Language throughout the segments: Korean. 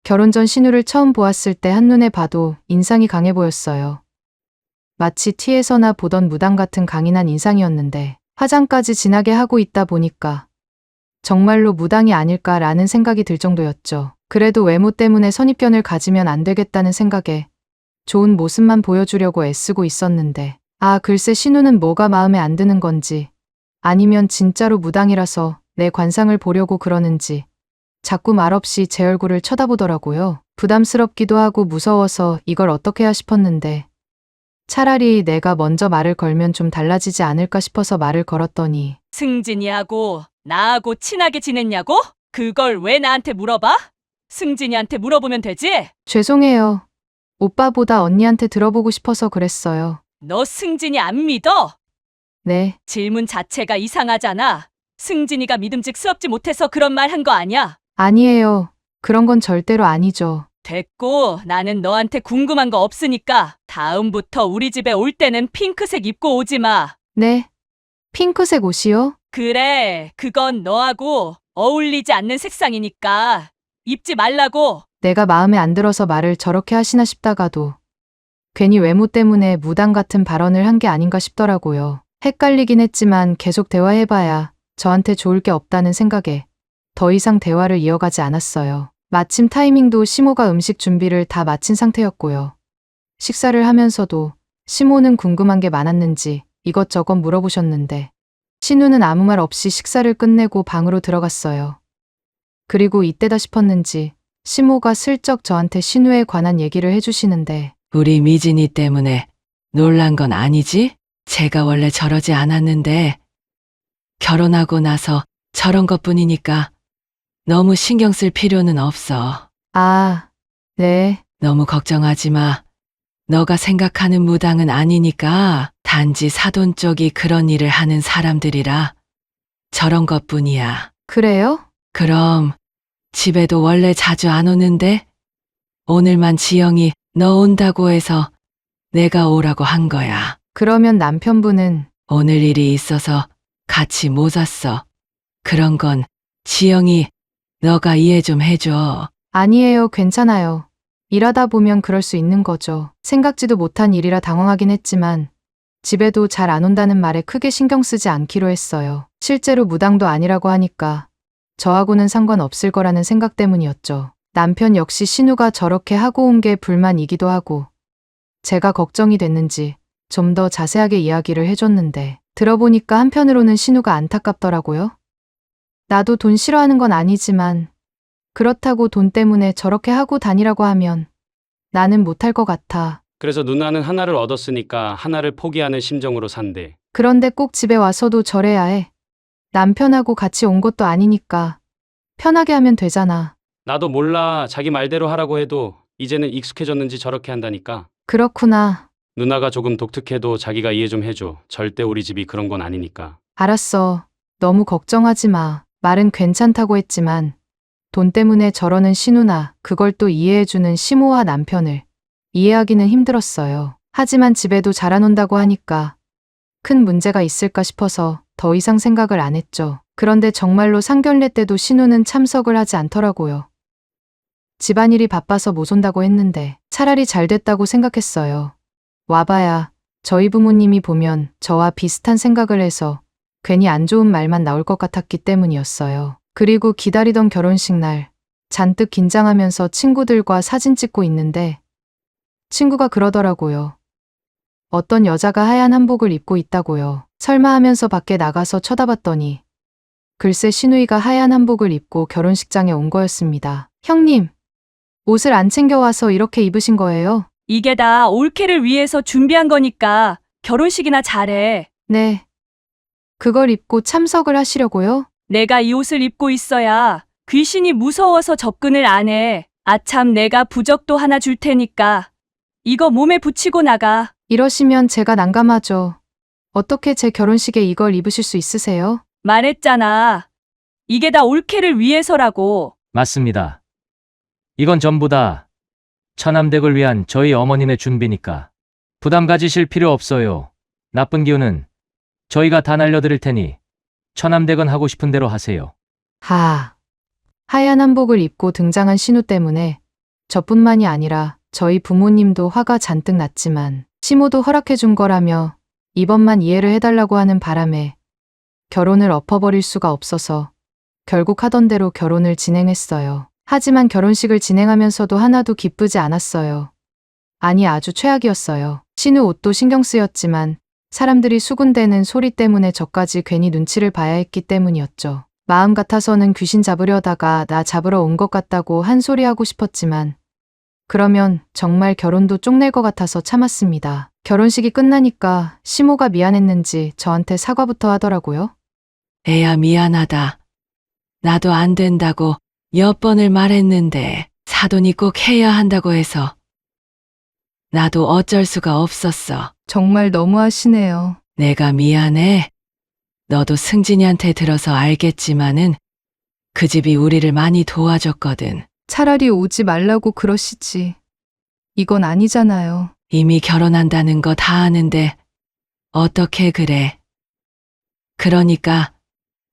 결혼 전 신우를 처음 보았을 때 한눈에 봐도 인상이 강해 보였어요. 마치 티에서나 보던 무당 같은 강인한 인상이었는데 화장까지 진하게 하고 있다 보니까 정말로 무당이 아닐까라는 생각이 들 정도였죠. 그래도 외모 때문에 선입견을 가지면 안 되겠다는 생각에 좋은 모습만 보여주려고 애쓰고 있었는데 글쎄 신우는 뭐가 마음에 안 드는 건지 아니면 진짜로 무당이라서 내 관상을 보려고 그러는지 자꾸 말없이 제 얼굴을 쳐다보더라고요. 부담스럽기도 하고 무서워서 이걸 어떻게 해야 싶었는데 차라리 내가 먼저 말을 걸면 좀 달라지지 않을까 싶어서 말을 걸었더니 승진이하고 나하고 친하게 지냈냐고? 그걸 왜 나한테 물어봐? 승진이한테 물어보면 되지? 죄송해요. 오빠보다 언니한테 들어보고 싶어서 그랬어요. 너 승진이 안 믿어? 네, 질문 자체가 이상하잖아. 승진이가 믿음직스럽지 못해서 그런 말 한 거 아니야? 아니에요. 그런 건 절대로 아니죠. 됐고, 나는 너한테 궁금한 거 없으니까 다음부터 우리 집에 올 때는 핑크색 입고 오지 마. 네, 핑크색 옷이요? 그래, 그건 너하고 어울리지 않는 색상이니까 입지 말라고. 내가 마음에 안 들어서 말을 저렇게 하시나 싶다가도 괜히 외모 때문에 무당 같은 발언을 한 게 아닌가 싶더라고요. 헷갈리긴 했지만 계속 대화해봐야 저한테 좋을 게 없다는 생각에 더 이상 대화를 이어가지 않았어요. 마침 타이밍도 시모가 음식 준비를 다 마친 상태였고요. 식사를 하면서도 시모는 궁금한 게 많았는지 이것저것 물어보셨는데 신우는 아무 말 없이 식사를 끝내고 방으로 들어갔어요. 그리고 이때다 싶었는지 시모가 슬쩍 저한테 신우에 관한 얘기를 해주시는데 우리 미진이 때문에 놀란 건 아니지? 제가 원래 저러지 않았는데 결혼하고 나서 저런 것뿐이니까 너무 신경 쓸 필요는 없어. 네, 너무 걱정하지 마. 너가 생각하는 무당은 아니니까 단지 사돈 쪽이 그런 일을 하는 사람들이라 저런 것뿐이야. 그래요? 그럼 집에도 원래 자주 안 오는데 오늘만 지영이 너 온다고 해서 내가 오라고 한 거야. 그러면 남편분은 오늘 일이 있어서 같이 못 왔어. 그런 건 지영이 너가 이해 좀 해줘. 아니에요, 괜찮아요. 일하다 보면 그럴 수 있는 거죠. 생각지도 못한 일이라 당황하긴 했지만 집에도 잘 안 온다는 말에 크게 신경 쓰지 않기로 했어요. 실제로 무당도 아니라고 하니까 저하고는 상관없을 거라는 생각 때문이었죠. 남편 역시 신우가 저렇게 하고 온 게 불만이기도 하고 제가 걱정이 됐는지 좀 더 자세하게 이야기를 해줬는데 들어보니까 한편으로는 신우가 안타깝더라고요. 나도 돈 싫어하는 건 아니지만 그렇다고 돈 때문에 저렇게 하고 다니라고 하면 나는 못할 것 같아. 그래서 누나는 하나를 얻었으니까 하나를 포기하는 심정으로 산대. 그런데 꼭 집에 와서도 저래야 해. 남편하고 같이 온 것도 아니니까 편하게 하면 되잖아. 나도 몰라. 자기 말대로 하라고 해도 이제는 익숙해졌는지 저렇게 한다니까. 그렇구나. 누나가 조금 독특해도 자기가 이해 좀 해줘. 절대 우리 집이 그런 건 아니니까. 알았어. 너무 걱정하지 마. 말은 괜찮다고 했지만 돈 때문에 저러는 신우나 그걸 또 이해해주는 시모와 남편을 이해하기는 힘들었어요. 하지만 집에도 잘 안 온다고 하니까 큰 문제가 있을까 싶어서 더 이상 생각을 안 했죠. 그런데 정말로 상견례 때도 신우는 참석을 하지 않더라고요. 집안일이 바빠서 못 온다고 했는데 차라리 잘 됐다고 생각했어요. 와봐야 저희 부모님이 보면 저와 비슷한 생각을 해서 괜히 안 좋은 말만 나올 것 같았기 때문이었어요. 그리고 기다리던 결혼식 날 잔뜩 긴장하면서 친구들과 사진 찍고 있는데 친구가 그러더라고요. 어떤 여자가 하얀 한복을 입고 있다고요. 설마 하면서 밖에 나가서 쳐다봤더니 글쎄 신우이가 하얀 한복을 입고 결혼식장에 온 거였습니다. 형님, 옷을 안 챙겨와서 이렇게 입으신 거예요? 이게 다 올케를 위해서 준비한 거니까 결혼식이나 잘해. 네. 그걸 입고 참석을 하시려고요? 내가 이 옷을 입고 있어야 귀신이 무서워서 접근을 안 해. 아참 내가 부적도 하나 줄 테니까 이거 몸에 붙이고 나가. 이러시면 제가 난감하죠. 어떻게 제 결혼식에 이걸 입으실 수 있으세요? 말했잖아. 이게 다 올케를 위해서라고. 맞습니다. 이건 전부 다 처남댁을 위한 저희 어머님의 준비니까 부담 가지실 필요 없어요. 나쁜 기운은 저희가 다 날려드릴 테니 처남댁은 하고 싶은 대로 하세요. 하얀 한복을 입고 등장한 신우 때문에 저뿐만이 아니라 저희 부모님도 화가 잔뜩 났지만 시모도 허락해 준 거라며 이번만 이해를 해달라고 하는 바람에 결혼을 엎어버릴 수가 없어서 결국 하던 대로 결혼을 진행했어요. 하지만 결혼식을 진행하면서도 하나도 기쁘지 않았어요. 아니, 아주 최악이었어요. 신우 옷도 신경 쓰였지만 사람들이 수군대는 소리 때문에 저까지 괜히 눈치를 봐야 했기 때문이었죠. 마음 같아서는 귀신 잡으려다가 나 잡으러 온 것 같다고 한 소리 하고 싶었지만 그러면 정말 결혼도 쪽낼 것 같아서 참았습니다. 결혼식이 끝나니까 시모가 미안했는지 저한테 사과부터 하더라고요. 애야, 미안하다. 나도 안 된다고 몇 번을 말했는데 사돈이 꼭 해야 한다고 해서 나도 어쩔 수가 없었어. 정말 너무하시네요. 내가 미안해. 너도 승진이한테 들어서 알겠지만은 그 집이 우리를 많이 도와줬거든. 차라리 오지 말라고 그러시지. 이건 아니잖아요. 이미 결혼한다는 거 다 아는데 어떻게 그래? 그러니까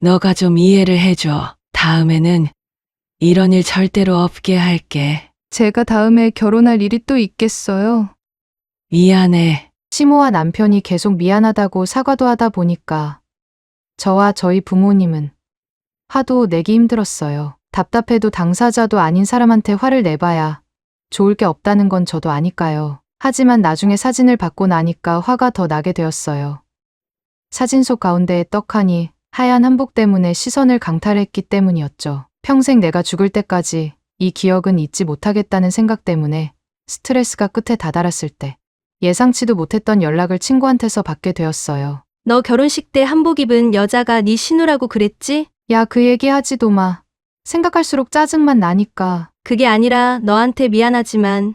너가 좀 이해를 해줘. 다음에는 이런 일 절대로 없게 할게. 제가 다음에 결혼할 일이 또 있겠어요. 미안해. 시모와 남편이 계속 미안하다고 사과도 하다 보니까 저와 저희 부모님은 화도 내기 힘들었어요. 답답해도 당사자도 아닌 사람한테 화를 내봐야 좋을 게 없다는 건 저도 아니까요. 하지만 나중에 사진을 받고 나니까 화가 더 나게 되었어요. 사진 속 가운데의 떡하니 하얀 한복 때문에 시선을 강탈했기 때문이었죠. 평생 내가 죽을 때까지 이 기억은 잊지 못하겠다는 생각 때문에 스트레스가 끝에 다다랐을 때 예상치도 못했던 연락을 친구한테서 받게 되었어요. 너 결혼식 때 한복 입은 여자가 네 신우라고 그랬지? 야, 그 얘기 하지도 마. 생각할수록 짜증만 나니까. 그게 아니라 너한테 미안하지만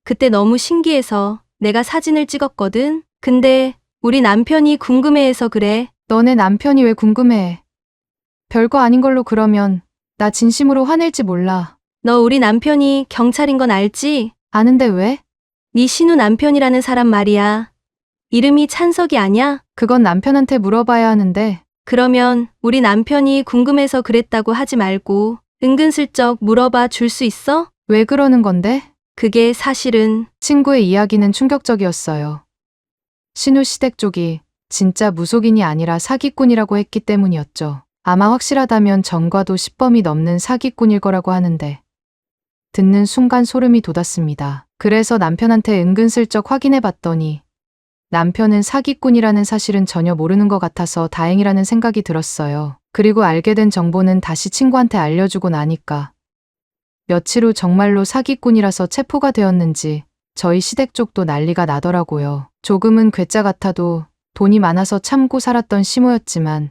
그때 너무 신기해서 내가 사진을 찍었거든? 근데 우리 남편이 궁금해해서 그래. 너네 남편이 왜 궁금해? 별거 아닌 걸로 그러면 나 진심으로 화낼지 몰라. 너 우리 남편이 경찰인 건 알지? 아는데 왜? 네 신우 남편이라는 사람 말이야. 이름이 찬석이 아냐? 그건 남편한테 물어봐야 하는데. 그러면 우리 남편이 궁금해서 그랬다고 하지 말고 은근슬쩍 물어봐 줄 수 있어? 왜 그러는 건데? 그게 사실은 친구의 이야기는 충격적이었어요. 신우 시댁 쪽이 진짜 무속인이 아니라 사기꾼이라고 했기 때문이었죠. 아마 확실하다면 전과도 10범이 넘는 사기꾼일 거라고 하는데 듣는 순간 소름이 돋았습니다. 그래서 남편한테 은근슬쩍 확인해 봤더니 남편은 사기꾼이라는 사실은 전혀 모르는 것 같아서 다행이라는 생각이 들었어요. 그리고 알게 된 정보는 다시 친구한테 알려주고 나니까 며칠 후 정말로 사기꾼이라서 체포가 되었는지 저희 시댁 쪽도 난리가 나더라고요. 조금은 괴짜 같아도 돈이 많아서 참고 살았던 시모였지만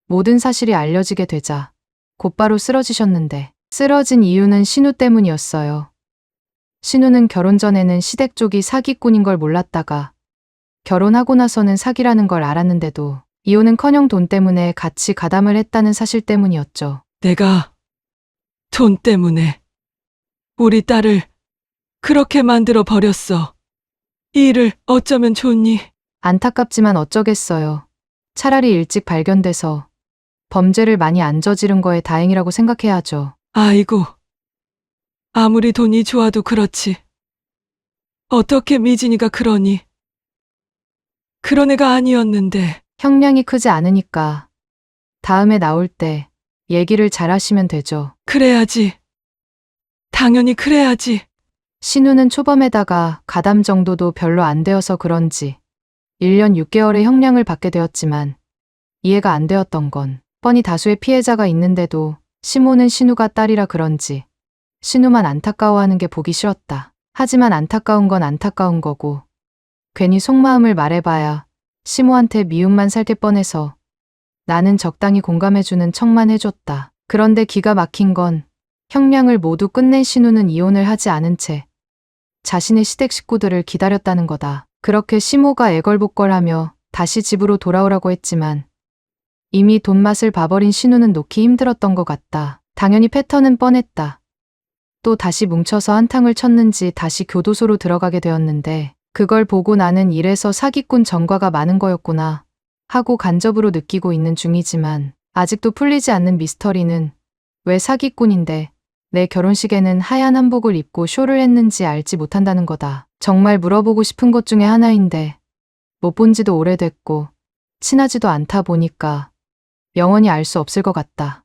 모든 사실이 알려지게 되자 곧바로 쓰러지셨는데 쓰러진 이유는 신우 때문이었어요. 신우는 결혼 전에는 시댁 쪽이 사기꾼인 걸 몰랐다가 결혼하고 나서는 사기라는 걸 알았는데도 이혼은커녕 돈 때문에 같이 가담을 했다는 사실 때문이었죠. 내가 돈 때문에 우리 딸을 그렇게 만들어 버렸어. 이 일을 어쩌면 좋니? 안타깝지만 어쩌겠어요. 차라리 일찍 발견돼서 범죄를 많이 안 저지른 거에 다행이라고 생각해야죠. 아이고, 아무리 돈이 좋아도 그렇지. 어떻게 미진이가 그러니? 그런 애가 아니었는데. 형량이 크지 않으니까 다음에 나올 때 얘기를 잘 하시면 되죠. 그래야지. 당연히 그래야지. 신우는 초범에다가 가담 정도도 별로 안 되어서 그런지 1년 6개월의 형량을 받게 되었지만 이해가 안 되었던 건 뻔히 다수의 피해자가 있는데도 시모는 신우가 딸이라 그런지 신우만 안타까워하는 게 보기 싫었다. 하지만 안타까운 건 안타까운 거고 괜히 속마음을 말해봐야 시모한테 미움만 살 게 뻔해서 나는 적당히 공감해주는 척만 해줬다. 그런데 기가 막힌 건 형량을 모두 끝낸 신우는 이혼을 하지 않은 채 자신의 시댁 식구들을 기다렸다는 거다. 그렇게 시모가 애걸복걸하며 다시 집으로 돌아오라고 했지만 이미 돈 맛을 봐버린 신우는 놓기 힘들었던 것 같다. 당연히 패턴은 뻔했다. 또 다시 뭉쳐서 한탕을 쳤는지 다시 교도소로 들어가게 되었는데 그걸 보고 나는 이래서 사기꾼 전과가 많은 거였구나 하고 간접으로 느끼고 있는 중이지만 아직도 풀리지 않는 미스터리는 왜 사기꾼인데 내 결혼식에는 하얀 한복을 입고 쇼를 했는지 알지 못한다는 거다. 정말 물어보고 싶은 것 중에 하나인데 못 본 지도 오래됐고 친하지도 않다 보니까 영원히 알 수 없을 것 같다.